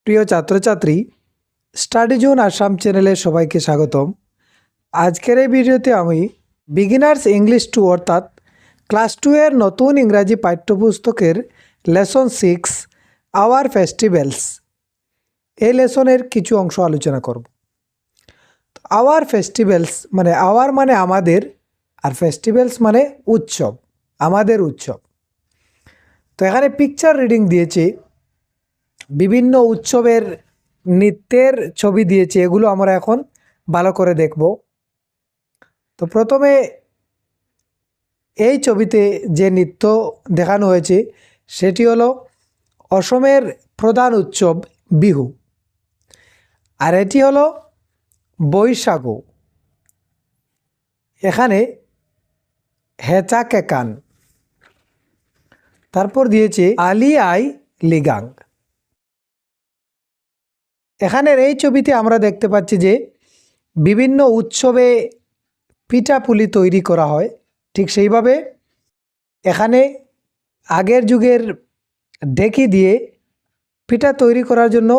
প্রিয় ছাত্রছাত্রী, study zone Assam চ্যানেলে সবাইকে স্বাগতম। আজকের এই ভিডিওতে আমি বিগিনার্স ইংলিশ 2 অর্থাৎ ক্লাস 2 এর নতুন ইংরাজি পাঠ্যপুস্তকের লেসন 6 আওয়ার ফেস্টিভ্যালস এই লেসনের কিছু অংশ আলোচনা করব। আওয়ার ফেস্টিভ্যালস মানে আওয়ার মানে আমাদের, আর ফেস্টিভ্যালস মানে উৎসব, আমাদের উৎসব। তো এখানে পিকচার রিডিং দিয়েছে, বিভিন্ন উৎসবের নৃত্যের ছবি দিয়েছে, এগুলো আমরা এখন ভালো করে দেখব। তো প্রথমে এই ছবিতে যে নৃত্য দেখানো হয়েছে সেটি হলো অসমের প্রধান উৎসব বিহু, আর এটি হলো বৈশাখু। এখানে হেচা কেকান, তারপর দিয়েছে আলি আই লিগাং। এখানের এই ছবিতে আমরা দেখতে পাচ্ছি যে বিভিন্ন উৎসবে পিঠাপুলি তৈরি করা হয়, ঠিক সেইভাবে এখানে আগের যুগের ঢেকি দিয়ে পিঠা তৈরি করার জন্য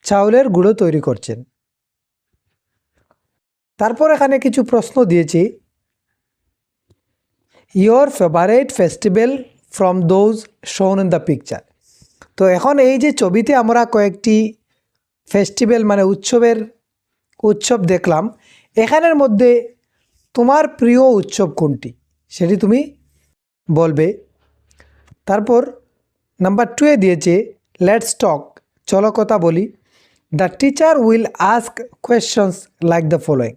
চাউলের গুঁড়ো তৈরি করছেন। তারপর এখানে কিছু প্রশ্ন দিয়েছি, your favourite festival from those শোন ইন দ্য পিকচার। তো এখন এই যে ছবিতে আমরা কয়েকটি ফেস্টিভ্যাল মানে উৎসব দেখলাম, এখানের মধ্যে তোমার প্রিয় উৎসব কোনটি সেটি তুমি বলবে। তারপর নাম্বার 2 এ দিয়েছে লেটস টক, চলো কথা বলি। The teacher will ask questions like the following.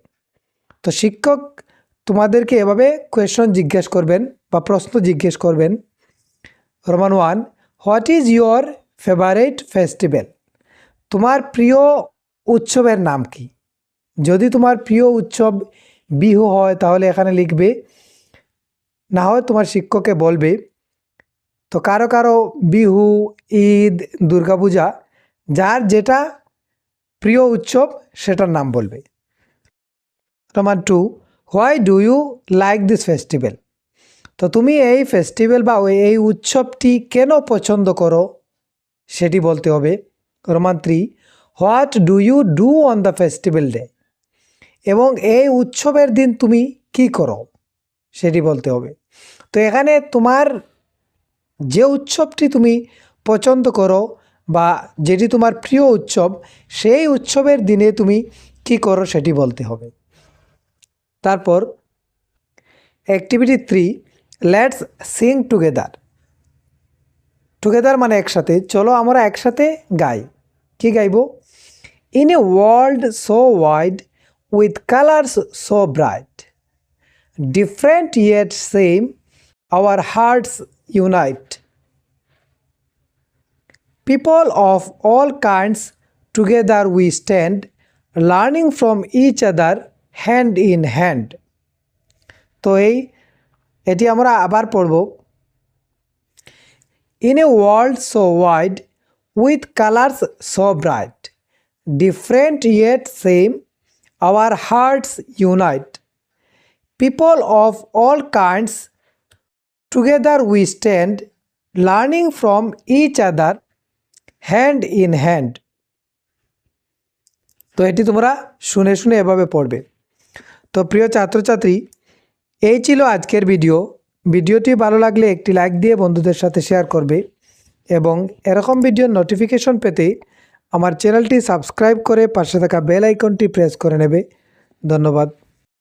তো শিক্ষক তোমাদেরকে এভাবে কোয়েশ্চন জিজ্ঞেস করবেন বা প্রশ্ন জিজ্ঞেস করবেন। Roman 1, what is your favourite festival? তোমার প্রিয় উৎসবের নাম কি? যদি তোমার প্রিয় উৎসব বিহু হয় তাহলে এখানে লিখবে, না হয় তোমার শিক্ষককে বলবে। তো কারো কারো বিহু, ঈদ, দুর্গাপূজা, যার যেটা প্রিয় উৎসব সেটার নাম বলবে। Roman 2, why do you like this festival? তো তুমি এই ফেস্টিভ্যাল বা এই উৎসবটি কেন পছন্দ করো সেটি বলতে হবে। Roman 3, what do you do on the festival day? এবং এই উৎসবের দিন তুমি কি করো সেটি বলতে হবে। তো এখানে তোমার যে উৎসবটি তুমি পছন্দ করো বা যেটি তোমার প্রিয় উৎসব, সেই উৎসবের দিনে তুমি কি করো সেটি বলতে হবে। তারপর activity 3, let's Singh together. Together মানে একসাথে, চলো আমরা একসাথে গাই। কি গাইব? In a world so wide with colours so bright, different yet same, hour hertz unite, people of all kinds together we stand, learning from each other hand in hand. তো এটি আমরা আবার পড়ব। In a world so wide with colors so bright, different yet same, our hearts unite, people of all kinds together we stand, learning from each other hand in hand. তো এটি তোমরা শুনে শুনে এভাবে পড়বে। তো প্রিয় ছাত্রছাত্রী, এই ছিল আজকের ভিডিওটি ভালো লাগলে একটি লাইক দিয়ে বন্ধুদের সাথে শেয়ার করবে এবং এরকম ভিডিওর নোটিফিকেশন পেতে আমার চ্যানেলটি সাবস্ক্রাইব করে পাশে থাকা বেল আইকনটি প্রেস করে নেবে। ধন্যবাদ।